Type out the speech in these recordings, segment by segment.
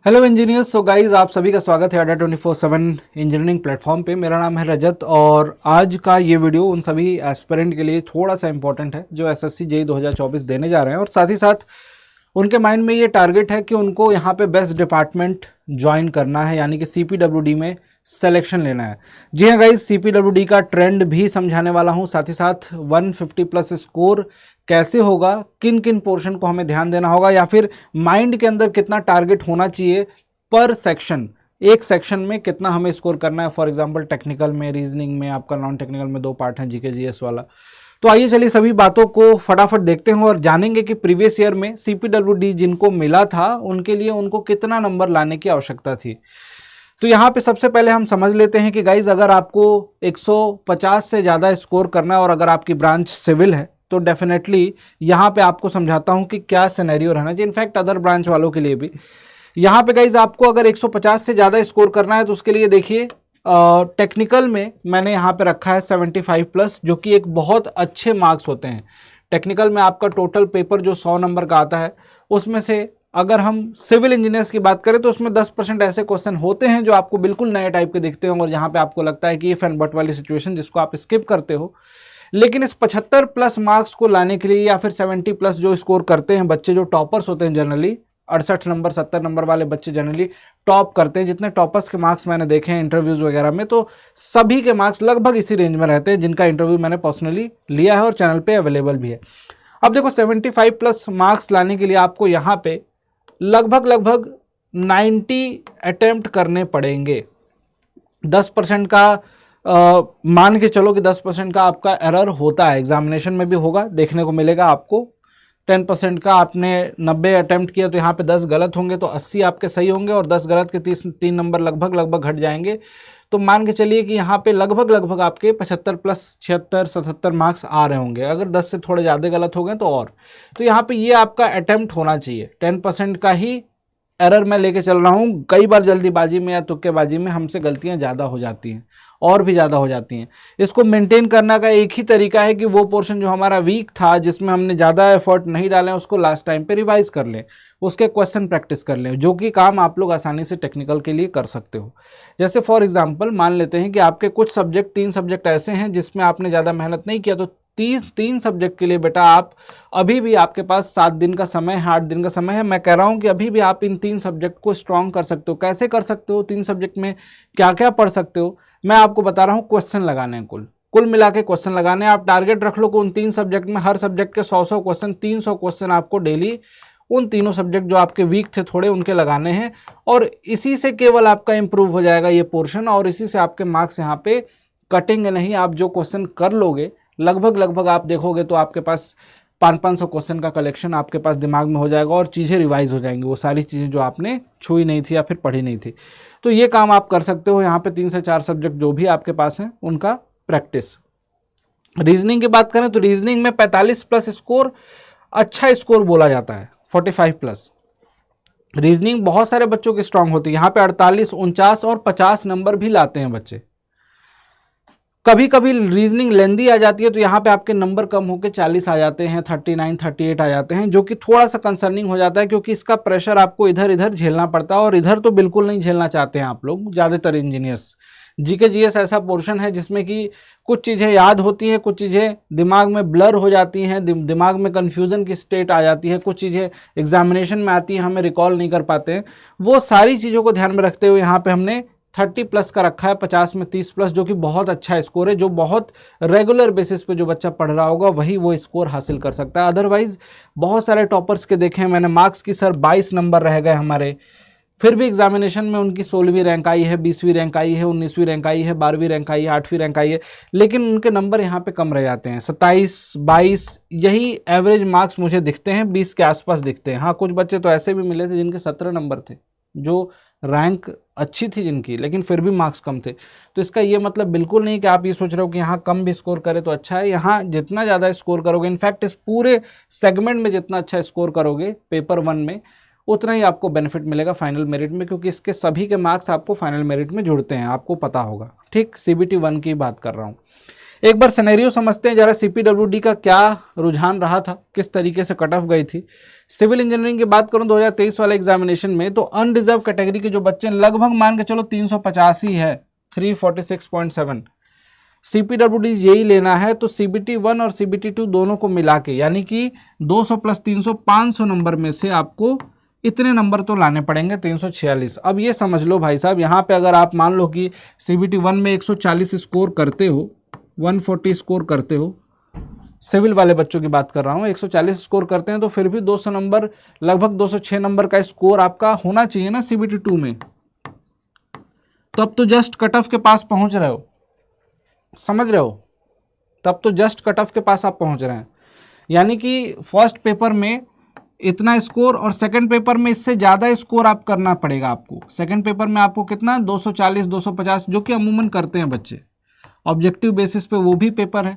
Hello engineers. So guys आप सभी का स्वागत है अड्डा 24/7 इंजीनियरिंग प्लेटफॉर्म पे। मेरा नाम है रजत और आज का ये वीडियो उन सभी एस्पिरेंट के लिए थोड़ा सा इंपॉर्टेंट है जो एसएससी जेईई 2024 देने जा रहे हैं और साथ ही साथ उनके माइंड में ये टारगेट है कि उनको यहाँ पे बेस्ट डिपार्टमेंट ज्वाइन करना है, यानी कि सीपीडब्ल्यूडी में सिलेक्शन लेना है। जी हाँ गाइज, सीपीडब्ल्यूडी का ट्रेंड भी समझाने वाला हूँ, साथ ही साथ 150 प्लस स्कोर कैसे होगा, किन किन पोर्शन को हमें ध्यान देना होगा, या फिर माइंड के अंदर कितना टारगेट होना चाहिए पर सेक्शन, एक सेक्शन में कितना हमें स्कोर करना है। फॉर एग्जांपल टेक्निकल में, रीजनिंग में, आपका नॉन टेक्निकल में 2 पार्ट हैं, जीके जीएस वाला। तो आइए चलिए सभी बातों को फटाफट देखते हैं और जानेंगे कि प्रीवियस ईयर में सीपीडब्ल्यूडी जिनको मिला था उनके लिए उनको कितना नंबर लाने की आवश्यकता थी। तो यहाँ पे सबसे पहले हम समझ लेते हैं कि गाइज अगर आपको 150 से ज़्यादा स्कोर करना है और अगर आपकी ब्रांच सिविल है तो डेफिनेटली यहाँ पे आपको समझाता हूँ कि क्या सिनेरियो रहना चाहिए। इनफैक्ट अदर ब्रांच वालों के लिए भी यहाँ पे गाइज आपको अगर 150 से ज़्यादा स्कोर करना है तो उसके लिए देखिए टेक्निकल में मैंने यहाँ पे रखा है 75 प्लस, जो कि एक बहुत अच्छे मार्क्स होते हैं। टेक्निकल में आपका टोटल पेपर जो 100 नंबर का आता है उसमें से अगर हम सिविल इंजीनियर्स की बात करें तो उसमें 10% ऐसे क्वेश्चन होते हैं जो आपको बिल्कुल नए टाइप के दिखते हैं और जहाँ पे आपको लगता है कि ये फैन बट वाली सिचुएशन जिसको आप स्किप करते हो। लेकिन इस 75 प्लस मार्क्स को लाने के लिए या फिर 70 प्लस जो स्कोर करते हैं बच्चे, जो टॉपर्स होते हैं जनरली, 68 नंबर 70 नंबर वाले बच्चे जनरली टॉप करते हैं। जितने टॉपर्स के मार्क्स मैंने देखे हैं इंटरव्यूज वगैरह में तो सभी के मार्क्स लगभग इसी रेंज में रहते हैं, जिनका इंटरव्यू मैंने पर्सनली लिया है और चैनल पे अवेलेबल भी है। अब देखो 75 प्लस मार्क्स लाने के लिए आपको यहाँ पे लगभग 90 अटेम्प्ट करने पड़ेंगे। 10% का मान के चलो कि 10% का आपका एरर होता है, एग्जामिनेशन में भी होगा, देखने को मिलेगा आपको। 10% का आपने 90 अटेम्प्ट किया तो यहाँ पे 10 गलत होंगे तो 80 आपके सही होंगे और 10 गलत के 3 नंबर लगभग घट जाएंगे। तो मान के चलिए कि यहाँ पे लगभग आपके 75 प्लस 76 77 मार्क्स आ रहे होंगे। अगर 10 से थोड़े ज़्यादा गलत हो गए तो और, तो यहाँ पे ये आपका अटेम्प्ट होना चाहिए। 10% का ही एरर मैं लेके चल रहा हूँ। कई बार जल्दीबाजी में या तुक्केबाजी में हमसे गलतियाँ ज़्यादा हो जाती हैं और भी ज़्यादा हो जाती हैं। इसको मेंटेन करने का एक ही तरीका है कि वो पोर्शन जो हमारा वीक था, जिसमें हमने ज़्यादा एफर्ट नहीं डाले, उसको लास्ट टाइम पे रिवाइज कर लें, उसके क्वेश्चन प्रैक्टिस कर लें, जो कि काम आप लोग आसानी से टेक्निकल के लिए कर सकते हो। जैसे फॉर एग्जाम्पल मान लेते हैं कि आपके कुछ सब्जेक्ट, 3 सब्जेक्ट ऐसे हैं जिसमें आपने ज़्यादा मेहनत नहीं किया, तो 3 सब्जेक्ट के लिए बेटा आप अभी भी, आपके पास 7 दिन का समय है, 8 दिन का समय है। मैं कह रहा हूँ कि अभी भी आप इन 3 सब्जेक्ट को स्ट्रॉन्ग कर सकते हो। कैसे कर सकते हो? 3 सब्जेक्ट में क्या क्या पढ़ सकते हो मैं आपको बता रहा हूँ। क्वेश्चन लगाने हैं, कुल मिला के क्वेश्चन लगाने। आप टारगेट रख लो कि उन 3 सब्जेक्ट में हर सब्जेक्ट के 100 क्वेश्चन, 300 क्वेश्चन आपको डेली उन तीनों सब्जेक्ट जो आपके वीक थे थोड़े, उनके लगाने हैं। और इसी से केवल आपका इंप्रूव हो जाएगा ये पोर्शन और इसी से आपके मार्क्स यहाँ पे कटेंगे नहीं। आप जो क्वेश्चन कर लोगे लगभग आप देखोगे तो आपके पास 500 क्वेश्चन का कलेक्शन आपके पास दिमाग में हो जाएगा और चीज़ें रिवाइज हो जाएंगी, वो सारी चीज़ें जो आपने छुई नहीं थी या फिर पढ़ी नहीं थी। तो ये काम आप कर सकते हो। यहाँ पे 3 से 4 सब्जेक्ट जो भी आपके पास हैं उनका प्रैक्टिस। रीजनिंग की बात करें तो रीजनिंग में 45 प्लस स्कोर अच्छा स्कोर बोला जाता है। 45 प्लस रीजनिंग बहुत सारे बच्चों की स्ट्रांग होती है। यहाँ पे 48, 49 और 50 नंबर भी लाते हैं बच्चे। कभी कभी रीजनिंग लेंदी आ जाती है तो यहाँ पे आपके नंबर कम होकर 40 आ जाते हैं, 39, 38 आ जाते हैं, जो कि थोड़ा सा कंसर्निंग हो जाता है क्योंकि इसका प्रेशर आपको इधर इधर झेलना पड़ता है और इधर तो बिल्कुल नहीं झेलना चाहते हैं आप लोग ज़्यादातर इंजीनियर्स। जीके जीएस ऐसा पोर्शन है जिसमें कि कुछ चीज़ें याद होती हैं, कुछ चीज़ें दिमाग में ब्लर हो जाती हैं, दिमाग में कन्फ्यूज़न की स्टेट आ जाती है, कुछ चीज़ें एग्जामिनेशन में आती हैं, हमें रिकॉल नहीं कर पाते हैं। वो सारी चीज़ों को ध्यान में रखते हुए यहाँ पे हमने 30 प्लस का रखा है, 50 में 30 प्लस, जो कि बहुत अच्छा स्कोर है। जो बहुत रेगुलर बेसिस पे जो बच्चा पढ़ रहा होगा वही वो स्कोर हासिल कर सकता है। अदरवाइज बहुत सारे टॉपर्स के देखे हैं मैंने, मार्क्स की सर 22 नंबर रह गए हमारे, फिर भी एग्जामिनेशन में उनकी 16वीं रैंक आई है, 20वीं रैंक आई है, 19वीं रैंक आई है, 12वीं रैंक आई है, 8वीं रैंक आई है, लेकिन उनके नंबर यहाँ पे कम रह जाते हैं। 27, 22 यही एवरेज मार्क्स मुझे दिखते हैं, 20 के आसपास दिखते हैं। हाँ, कुछ बच्चे तो ऐसे भी मिले थे जिनके 17 नंबर थे, जो रैंक अच्छी थी जिनकी, लेकिन फिर भी मार्क्स कम थे। तो इसका ये मतलब बिल्कुल नहीं कि आप ये सोच रहे हो कि यहाँ कम भी स्कोर करे तो अच्छा है। यहाँ जितना ज़्यादा स्कोर करोगे, इनफैक्ट इस पूरे सेगमेंट में जितना अच्छा स्कोर करोगे पेपर 1 में, उतना ही आपको बेनिफिट मिलेगा फाइनल मेरिट में, क्योंकि इसके सभी के मार्क्स आपको फाइनल मेरिट में जुड़ते हैं, आपको पता होगा। ठीक, CBT 1 की बात कर रहा हूँ। एक बार सिनेरियो समझते हैं जरा, CPWD का क्या रुझान रहा था, किस तरीके से कट ऑफ गई थी। सिविल इंजीनियरिंग की बात करूं 2023 वाले एग्जामिनेशन में, तो अनरिजर्व कैटेगरी के जो बच्चे लगभग मान के चलो 350 ही है, 346.7। CPWD यही लेना है तो CBT 1 और CBT 2 दोनों को मिला के, यानी कि 200 प्लस 300 500 नंबर में से आपको इतने नंबर तो लाने पड़ेंगे, 346। अब ये समझ लो भाई साहब, यहाँ पे अगर आप मान लो कि CBT 1 में 140 स्कोर करते हो, 140 स्कोर करते हो, सिविल वाले बच्चों की बात कर रहा हूँ, 140 स्कोर करते हैं तो फिर भी 200 नंबर, लगभग 206 नंबर का स्कोर आपका होना चाहिए ना CBT 2 में। तो अब तो जस्ट कट ऑफ के पास पहुंच रहे हो, समझ रहे हो, तब तो जस्ट कट ऑफ के पास आप पहुंच रहे हैं। यानी कि फर्स्ट पेपर में इतना स्कोर और सेकंड पेपर में इससे ज़्यादा स्कोर आप करना पड़ेगा आपको। सेकंड पेपर में आपको कितना 240 250, जो कि अमूमन करते हैं बच्चे, ऑब्जेक्टिव बेसिस पे वो भी पेपर है।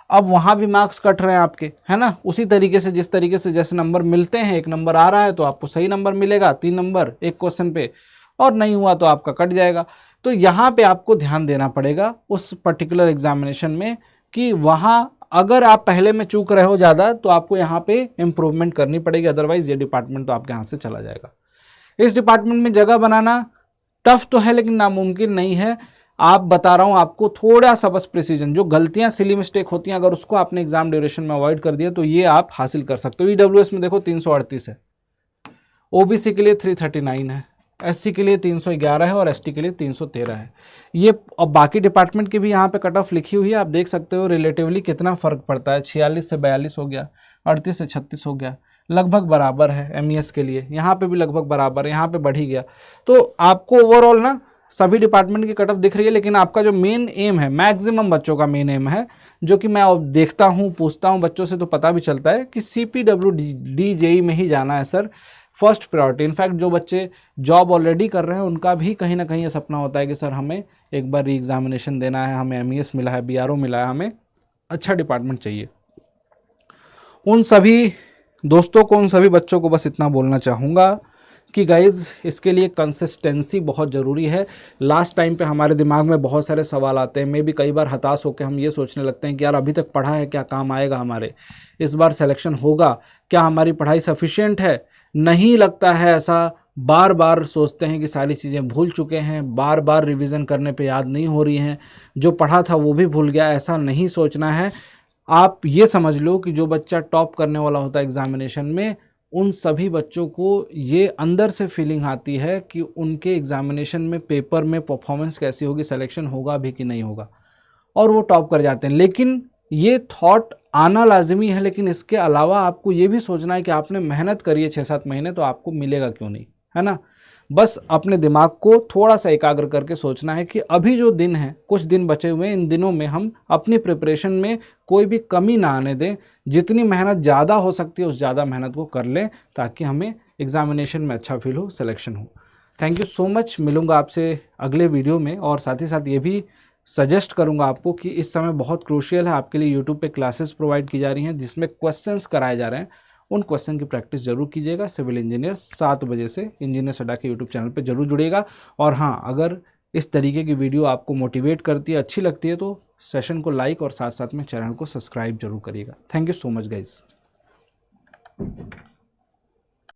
अब वहाँ भी मार्क्स कट रहे हैं आपके, है ना। उसी तरीके से जिस तरीके से जैसे नंबर मिलते हैं, एक नंबर आ रहा है तो आपको सही नंबर मिलेगा, 3 नंबर एक क्वेश्चन पे, और नहीं हुआ तो आपका कट जाएगा। तो यहाँ पे आपको ध्यान देना पड़ेगा उस पर्टिकुलर एग्जामिनेशन में कि वहाँ अगर आप पहले में चूक रहे हो ज़्यादा तो आपको यहाँ पे इम्प्रूवमेंट करनी पड़ेगी, अदरवाइज ये डिपार्टमेंट तो आपके हाथ से चला जाएगा। इस डिपार्टमेंट में जगह बनाना टफ तो है लेकिन नामुमकिन नहीं है। आप बता रहा हूँ आपको, थोड़ा सा बस प्रिसीजन, जो गलतियाँ सिली मिस्टेक होती हैं अगर उसको आपने एग्जाम ड्यूरेशन में अवॉइड कर दिया तो ये आप हासिल कर सकते हो। EWS में देखो 338 है, OBC के लिए 339 है, SC के लिए 311 है और ST के लिए 313 है। ये अब बाकी डिपार्टमेंट की भी यहाँ पे कट ऑफ लिखी हुई है, आप देख सकते हो रिलेटिवली कितना फ़र्क पड़ता है। 46 से 42 हो गया, 38 से 36 हो गया, लगभग बराबर है। MES के लिए यहाँ पे भी लगभग बराबर है, यहाँ पे बढ़ ही गया। तो आपको ओवरऑल ना सभी डिपार्टमेंट की कट ऑफ दिख रही है, लेकिन आपका जो मेन एम है, मैक्सिमम बच्चों का मेन एम है, जो कि मैं अब देखता हूँ, पूछता हूँ बच्चों से तो पता भी चलता है कि CPWD JEE में ही जाना है सर, फर्स्ट प्रायोरिटी। इनफैक्ट जो बच्चे जॉब ऑलरेडी कर रहे हैं उनका भी कहीं ना कहीं ये सपना होता है कि सर हमें एक बार री एग्जामिनेशन देना है, हमें MES मिला है, BRO मिला है, हमें अच्छा डिपार्टमेंट चाहिए। उन सभी दोस्तों को, उन सभी बच्चों को बस इतना बोलना चाहूँगा कि गाइज़ इसके लिए कंसिस्टेंसी बहुत ज़रूरी है। लास्ट टाइम पे हमारे दिमाग में बहुत सारे सवाल आते हैं, मैं भी कई बार हताश होकर हम ये सोचने लगते हैं कि यार अभी तक पढ़ा है, क्या काम आएगा हमारे, इस बार सिलेक्शन होगा क्या, हमारी पढ़ाई सफिशिएंट है, नहीं लगता है ऐसा। बार बार सोचते हैं कि सारी चीज़ें भूल चुके हैं, बार बार रिवीजन करने पे याद नहीं हो रही हैं, जो पढ़ा था वो भी भूल गया, ऐसा नहीं सोचना है। आप ये समझ लो कि जो बच्चा टॉप करने वाला होता है एग्जामिनेशन में, उन सभी बच्चों को ये अंदर से फीलिंग आती है कि उनके एग्जामिनेशन में पेपर में परफॉर्मेंस कैसी होगी, सिलेक्शन होगा भी कि नहीं होगा, और वो टॉप कर जाते हैं। लेकिन ये थॉट आना लाजमी है, लेकिन इसके अलावा आपको ये भी सोचना है कि आपने मेहनत करी है 6-7 महीने, तो आपको मिलेगा क्यों नहीं, है ना। बस अपने दिमाग को थोड़ा सा एकाग्र करके सोचना है कि अभी जो दिन है, कुछ दिन बचे हुए हैं, इन दिनों में हम अपनी प्रिपरेशन में कोई भी कमी ना आने दें। जितनी मेहनत ज़्यादा हो सकती है उस ज़्यादा मेहनत को कर लें, ताकि हमें एग्जामिनेशन में अच्छा फील हो, सिलेक्शन हो। Thank you so much. मिलूँगा आपसे अगले वीडियो में, और साथ ही साथ ये भी सजेस्ट करूंगा आपको कि इस समय बहुत क्रूशियल है आपके लिए, यूट्यूब पे क्लासेस प्रोवाइड की जा रही हैं जिसमें क्वेश्चंस कराए जा रहे हैं, उन क्वेश्चन की प्रैक्टिस जरूर कीजिएगा। सिविल इंजीनियर 7 बजे से इंजीनियर अड्डा के यूट्यूब चैनल पे जरूर जुड़िएगा। और हाँ, अगर इस तरीके की वीडियो आपको मोटिवेट करती है, अच्छी लगती है, तो सेशन को लाइक और साथ साथ में चैनल को सब्सक्राइब जरूर करिएगा। Thank you so much guys.